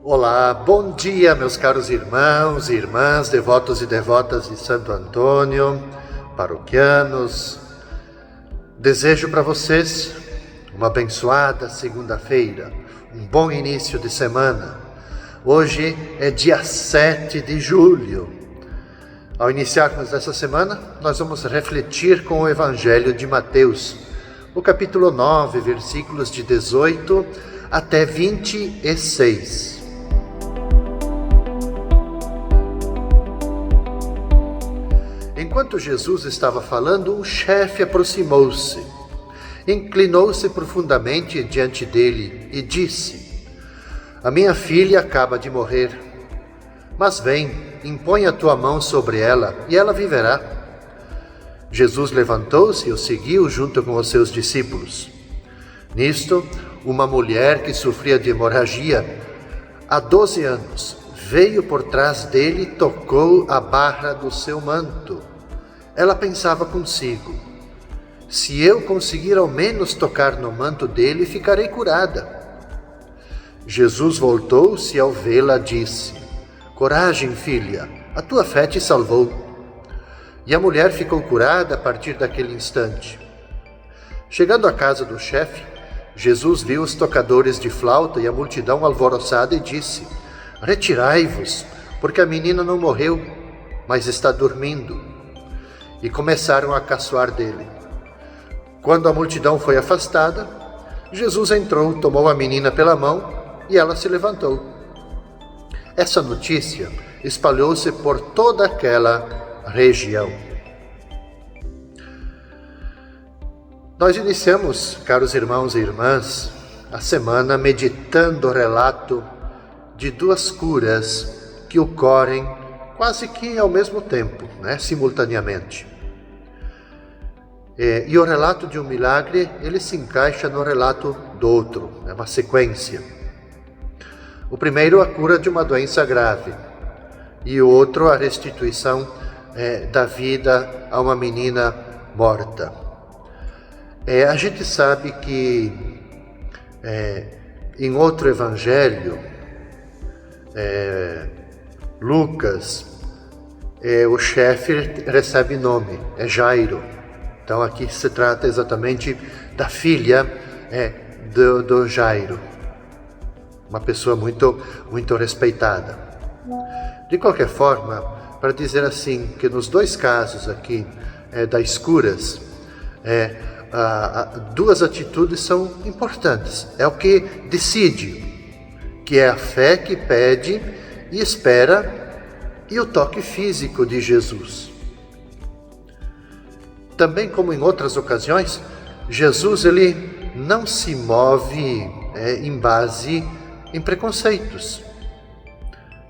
Olá, bom dia, meus caros irmãos e irmãs, devotos e devotas de Santo Antônio, paroquianos. Desejo para vocês uma abençoada segunda-feira, um bom início de semana. Hoje é dia 7 de julho. Ao iniciarmos essa semana, nós vamos refletir com o Evangelho de Mateus, o capítulo 9, versículos de 18 até 26. Enquanto Jesus estava falando, um chefe aproximou-se, inclinou-se profundamente diante dele e disse: "A minha filha acaba de morrer, mas vem, impõe a tua mão sobre ela e ela viverá." Jesus levantou-se e o seguiu junto com os seus discípulos. Nisto, uma mulher que sofria de hemorragia há 12 anos veio por trás dele e tocou a barra do seu manto. Ela pensava consigo: se eu conseguir ao menos tocar no manto dele, ficarei curada. Jesus voltou-se e ao vê-la disse: "Coragem, filha, a tua fé te salvou." E a mulher ficou curada a partir daquele instante. Chegando à casa do chefe, Jesus viu os tocadores de flauta e a multidão alvoroçada e disse: "Retirai-vos, porque a menina não morreu, mas está dormindo." E começaram a caçoar dele. Quando a multidão foi afastada, Jesus entrou, tomou a menina pela mão e ela se levantou. Essa notícia espalhou-se por toda aquela região. Nós iniciamos, caros irmãos e irmãs, a semana meditando o relato de duas curas que ocorrem quase que ao mesmo tempo, simultaneamente. E o relato de um milagre, ele se encaixa no relato do outro, é uma sequência. O primeiro, a cura de uma doença grave, e o outro, a restituição da vida a uma menina morta. A gente sabe que em outro evangelho, Lucas, o chefe recebe nome, é Jairo. Então aqui se trata exatamente da filha do Jairo, uma pessoa muito, muito respeitada. De qualquer forma, para dizer assim, que nos dois casos aqui das curas, duas atitudes são importantes. É o que decide, que é a fé que pede e espera, e o toque físico de Jesus. Também, como em outras ocasiões, Jesus ele não se move em base em preconceitos.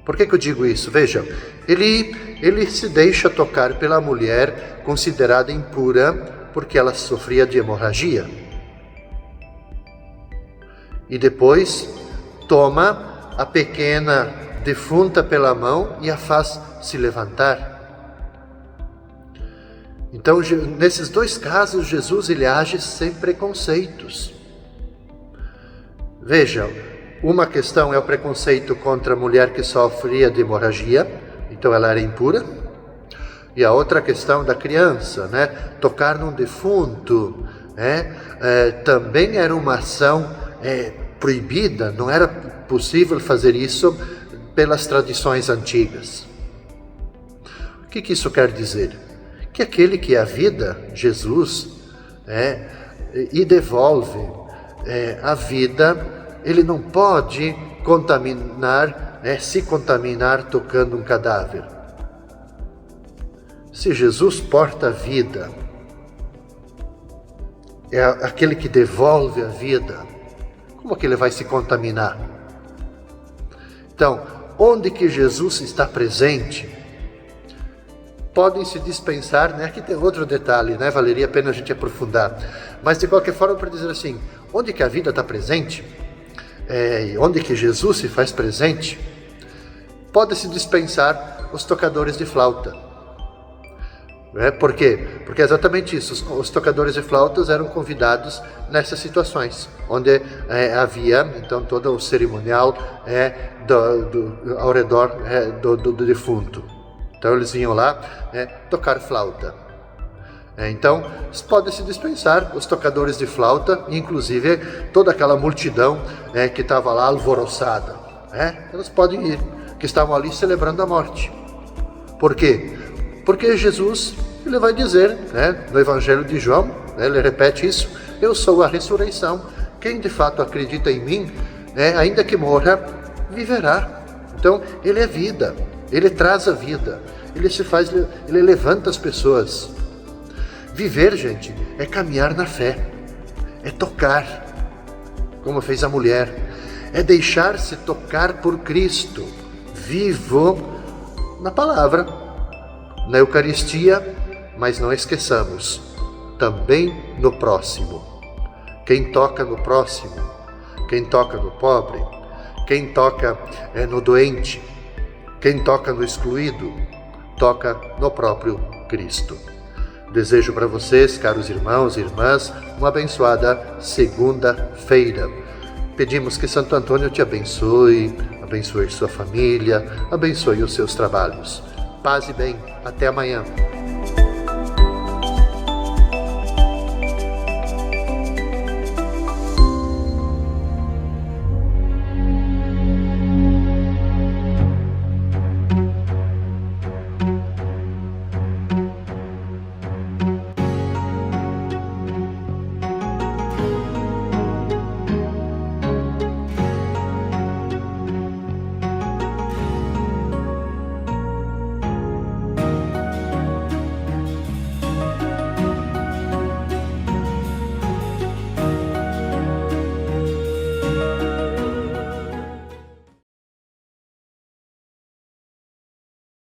Por que eu digo isso? Veja, ele se deixa tocar pela mulher considerada impura porque ela sofria de hemorragia. E depois toma a pequena defunta pela mão e a faz se levantar. Então, nesses dois casos, Jesus ele age sem preconceitos. Vejam, uma questão é o preconceito contra a mulher que sofria de hemorragia, então ela era impura. E a outra questão da criança, tocar num defunto, também era uma ação proibida, não era possível fazer isso pelas tradições antigas. O que isso quer dizer? Que aquele que é a vida, Jesus, e devolve a vida, ele não pode se contaminar tocando um cadáver. Se Jesus porta a vida, é aquele que devolve a vida, como que ele vai se contaminar? Então, onde que Jesus está presente, podem se dispensar, aqui tem outro detalhe, valeria a pena a gente aprofundar, mas de qualquer forma, para dizer assim, onde que a vida está presente, onde que Jesus se faz presente, pode se dispensar os tocadores de flauta. Por quê? Porque é exatamente isso. Os tocadores de flautas eram convidados nessas situações, onde havia então todo o cerimonial ao redor do defunto. Então eles vinham lá tocar flauta. Então, pode se dispensar os tocadores de flauta, inclusive toda aquela multidão que estava lá alvoroçada. Eles podem ir, que estavam ali celebrando a morte. Por quê? Porque Jesus, ele vai dizer, no Evangelho de João, ele repete isso: eu sou a ressurreição. Quem de fato acredita em mim, ainda que morra, viverá. Então, ele é vida, ele traz a vida, ele levanta as pessoas. Viver, gente, é caminhar na fé, é tocar, como fez a mulher, é deixar-se tocar por Cristo, vivo na palavra, na Eucaristia, mas não esqueçamos, também no próximo. Quem toca no próximo, quem toca no pobre, quem toca no doente, quem toca no excluído, toca no próprio Cristo. Desejo para vocês, caros irmãos e irmãs, uma abençoada segunda-feira. Pedimos que Santo Antônio te abençoe sua família, abençoe os seus trabalhos. Paz e bem. Até amanhã.